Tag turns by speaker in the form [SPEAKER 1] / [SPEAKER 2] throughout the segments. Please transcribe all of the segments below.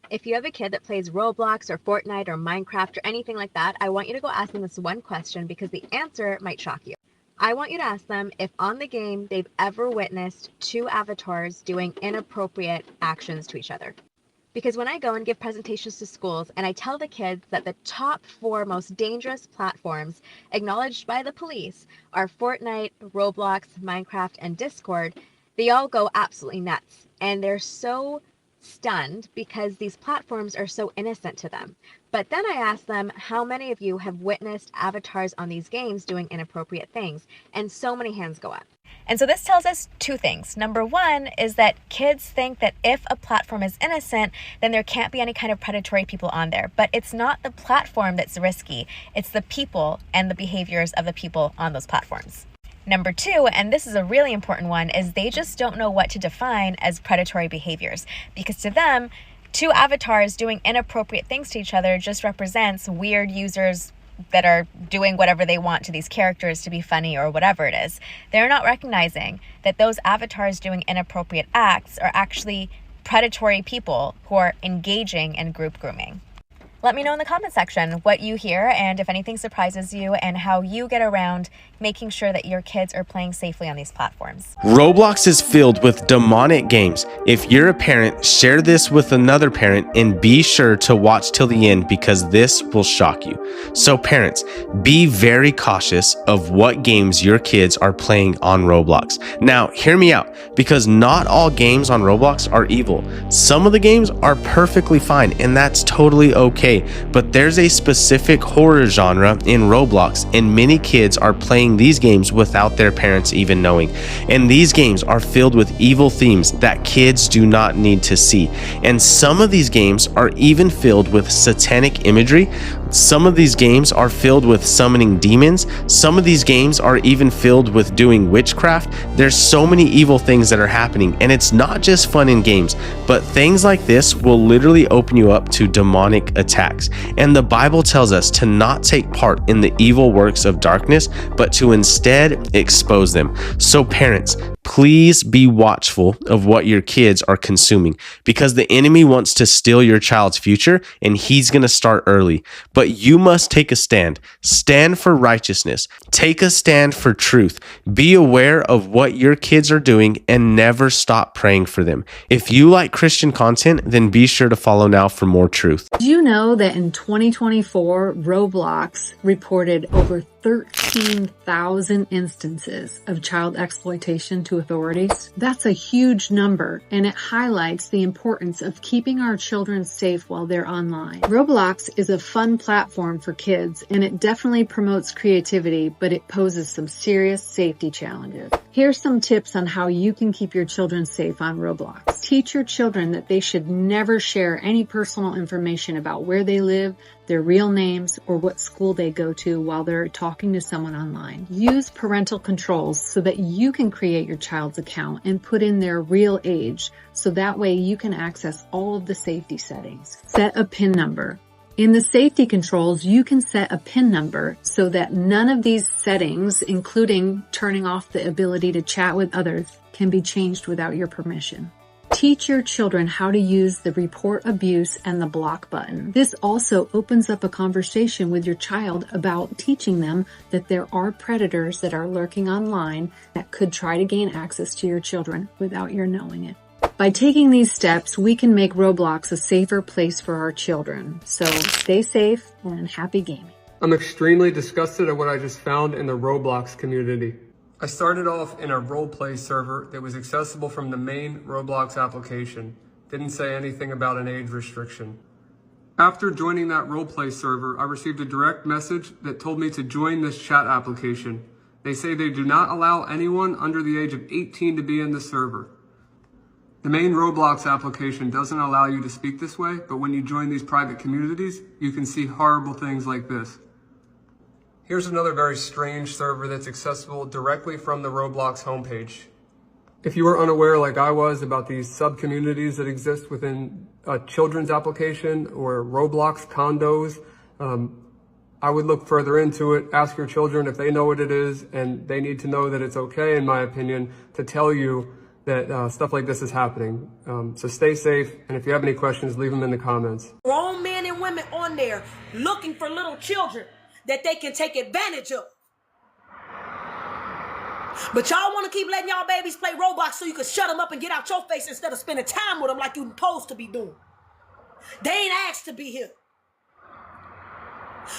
[SPEAKER 1] If you have a kid that plays Roblox or Fortnite or Minecraft or anything like that, I want you to go ask them this one question because the answer might shock you. I want you to ask them if on the game they've ever witnessed two avatars doing inappropriate actions to each other. Because when I go and give presentations to schools and I tell the kids that the top four most dangerous platforms acknowledged by the police are Fortnite, Roblox, Minecraft, and Discord, they all go absolutely nuts. And they're so stunned because these platforms are so innocent to them. But then I ask them, how many of you have witnessed avatars on these games doing inappropriate things? And so many hands go up. And so this tells us two things. Number one is that kids think that if a platform is innocent, then there can't be any kind of predatory people on there. But it's not the platform that's risky. It's the people and the behaviors of the people on those platforms. Number two, and this is a really important one, is they just don't know what to define as predatory behaviors. Because to them, two avatars doing inappropriate things to each other just represents weird users that are doing whatever they want to these characters to be funny or whatever it is. They're not recognizing that those avatars doing inappropriate acts are actually predatory people who are engaging in group grooming. Let me know in the comment section what you hear and if anything surprises you and how you get around making sure that your kids are playing safely on these platforms.
[SPEAKER 2] Roblox is filled with demonic games. If you're a parent, share this with another parent and be sure to watch till the end because this will shock you. So parents, be very cautious of what games your kids are playing on Roblox. Now, hear me out, because not all games on Roblox are evil. Some of the games are perfectly fine and that's totally okay. But there's a specific horror genre in Roblox and many kids are playing these games without their parents even knowing. And these games are filled with evil themes that kids do not need to see. And some of these games are even filled with satanic imagery. Some of these games are filled with summoning demons. Some of these games are even filled with doing witchcraft. There's so many evil things that are happening, and it's not just fun in games, but things like this will literally open you up to demonic attacks. And the Bible tells us to not take part in the evil works of darkness, but to instead expose them. So parents, please be watchful of what your kids are consuming, because the enemy wants to steal your child's future and he's going to start early. But you must take a stand. Stand for righteousness. Take a stand for truth. Be aware of what your kids are doing and never stop praying for them. If you like Christian content, then be sure to follow now for more truth.
[SPEAKER 3] Do you know that in 2024, Roblox reported over 13,000 instances of child exploitation to authorities? That's a huge number, and it highlights the importance of keeping our children safe while they're online. Roblox is a fun platform for kids, and it definitely promotes creativity, but it poses some serious safety challenges. Here's some tips on how you can keep your children safe on Roblox. Teach your children that they should never share any personal information about where they live, their real names, or what school they go to while they're talking to someone online. Use parental controls so that you can create your child's account and put in their real age, so that way you can access all of the safety settings. Set a PIN number. In the safety controls, you can set a PIN number so that none of these settings, including turning off the ability to chat with others, can be changed without your permission. Teach your children how to use the report abuse and the block button. This also opens up a conversation with your child about teaching them that there are predators that are lurking online that could try to gain access to your children without your knowing it. By taking these steps, we can make Roblox a safer place for our children. So stay safe and happy gaming.
[SPEAKER 4] I'm extremely disgusted at what I just found in the Roblox community. I started off in a roleplay server that was accessible from the main Roblox application. Didn't say anything about an age restriction. After joining that roleplay server, I received a direct message that told me to join this chat application. They say they do not allow anyone under the age of 18 to be in the server. The main Roblox application doesn't allow you to speak this way, but when you join these private communities, you can see horrible things like this. Here's another very strange server that's accessible directly from the Roblox homepage. If you were unaware, like I was, about these sub-communities that exist within a children's application or Roblox condos, I would look further into it, ask your children if they know what it is, and they need to know that it's okay, in my opinion, to tell you that stuff like this is happening. So stay safe, and if you have any questions, leave them in the comments.
[SPEAKER 5] Grown men and women on there looking for little children that they can take advantage of. But y'all want to keep letting y'all babies play Roblox so you can shut them up and get out your face instead of spending time with them like you're supposed to be doing. They ain't asked to be here.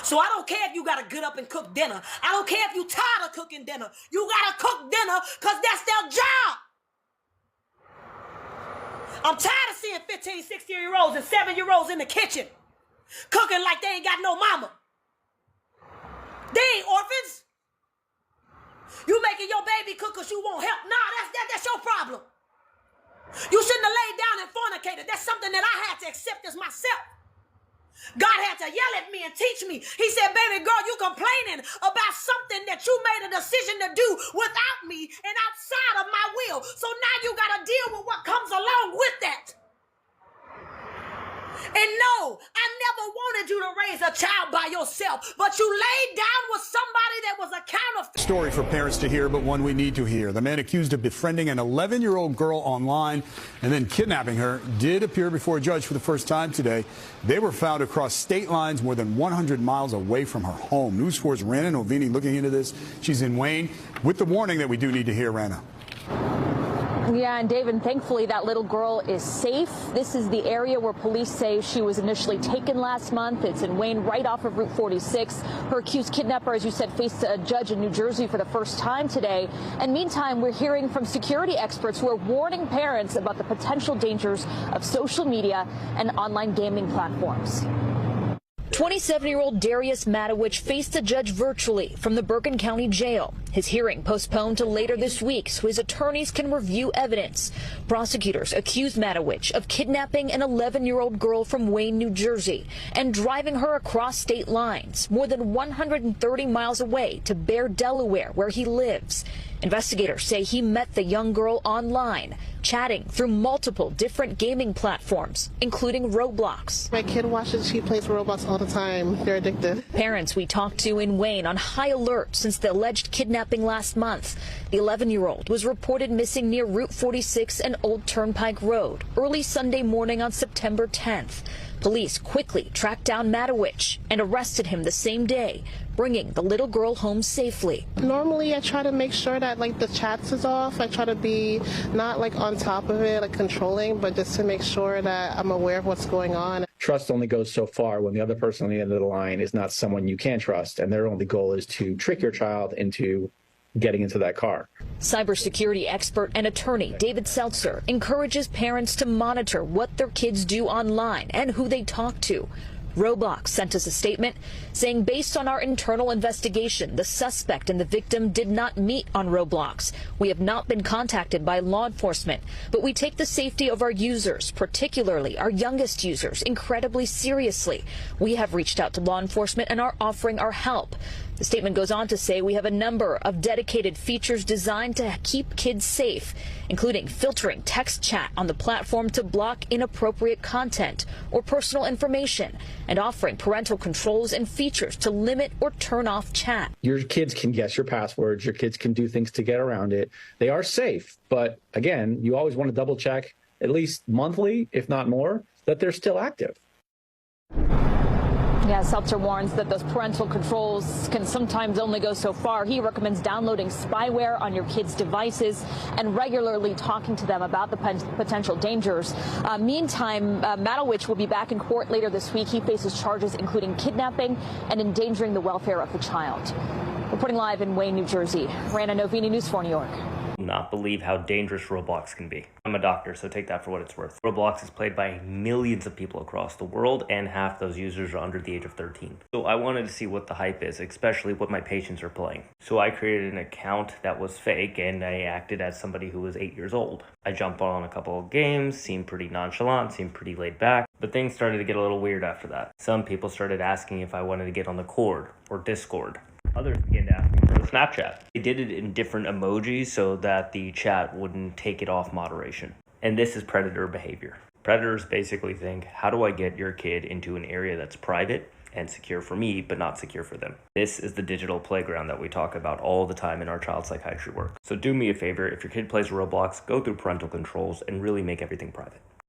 [SPEAKER 5] So I don't care if you got to get up and cook dinner. I don't care if you tired of cooking dinner. You got to cook dinner because that's their job. I'm tired of seeing 15, 16-year-olds and 7-year-olds in the kitchen cooking like they ain't got no mama. They ain't orphans. You making your baby cook because you won't help. Nah, that's your problem. You shouldn't have laid down and fornicated. That's something that I had to accept as myself. God had to yell at me and teach me. He said, baby girl, you complaining about something that you made a decision to do without me and outside of my will. So now you got to deal with what comes along with that. And no, I never wanted you to raise a child by yourself, but you laid down with somebody that was a counterfeit.
[SPEAKER 6] Story for parents to hear, but one we need to hear. The man accused of befriending an 11-year-old girl online and then kidnapping her did appear before a judge for the first time today. They were found across state lines more than 100 miles away from her home. News 4's Rana Novini looking into this. She's in Wayne with the warning that we do need to hear, Rana.
[SPEAKER 7] Yeah, and David, thankfully that little girl is safe. This is the area where police say she was initially taken last month. It's in Wayne, right off of Route 46. Her accused kidnapper, as you said, faced a judge in New Jersey for the first time today. And meantime, we're hearing from security experts who are warning parents about the potential dangers of social media and online gaming platforms. 27-year-old Darius Matowich faced a judge virtually from the Bergen County Jail. His hearing postponed to later this week so his attorneys can review evidence. Prosecutors accused Matowich of kidnapping an 11-year-old girl from Wayne, New Jersey, and driving her across state lines more than 130 miles away to Bear, Delaware, where he lives. Investigators say he met the young girl online, chatting through multiple different gaming platforms, including Roblox.
[SPEAKER 8] My kid she plays Roblox all the time. They're addicted.
[SPEAKER 7] Parents we talked to in Wayne on high alert since the alleged kidnapping last month. The 11-year-old was reported missing near Route 46 and Old Turnpike Road early Sunday morning on September 10th. Police quickly tracked down Matowich and arrested him the same day, bringing the little girl home safely.
[SPEAKER 8] Normally, I try to make sure that the chats is off. I try to be not on top of it, controlling, but just to make sure that I'm aware of what's going on.
[SPEAKER 9] Trust only goes so far when the other person on the end of the line is not someone you can trust, and their only goal is to trick your child into getting into that car.
[SPEAKER 7] Cybersecurity expert and attorney David Seltzer encourages parents to monitor what their kids do online and who they talk to. Roblox sent us a statement saying, based on our internal investigation, the suspect and the victim did not meet on Roblox. We have not been contacted by law enforcement, but we take the safety of our users, particularly our youngest users, incredibly seriously. We have reached out to law enforcement and are offering our help. The statement goes on to say we have a number of dedicated features designed to keep kids safe, including filtering text chat on the platform to block inappropriate content or personal information, and offering parental controls and features to limit or turn off chat.
[SPEAKER 9] Your kids can guess your passwords. Your kids can do things to get around it. They are safe. But again, you always want to double check at least monthly, if not more, that they're still active.
[SPEAKER 7] Yeah, Seltzer warns that those parental controls can sometimes only go so far. He recommends downloading spyware on your kids' devices and regularly talking to them about the potential dangers. Meantime, Matowich will be back in court later this week. He faces charges including kidnapping and endangering the welfare of the child. Reporting live in Wayne, New Jersey, Rana Novini, News 4 New York.
[SPEAKER 10] Not believe how dangerous Roblox can be. I'm a doctor, so take that for what it's worth. Roblox is played by millions of people across the world, and half those users are under the age of 13. So I wanted to see what the hype is, especially what my patients are playing. So I created an account that was fake, and I acted as somebody who was 8 years old. I jumped on a couple of games, seemed pretty nonchalant, seemed pretty laid back, but things started to get a little weird after that. Some people started asking if I wanted to get on the Cord or Discord. Others began to ask me for a Snapchat. They did it in different emojis so that the chat wouldn't take it off moderation. And this is predator behavior. Predators basically think, how do I get your kid into an area that's private and secure for me, but not secure for them. This is the digital playground that we talk about all the time in our child psychiatry work. So do me a favor, if your kid plays Roblox, go through parental controls and really make everything private.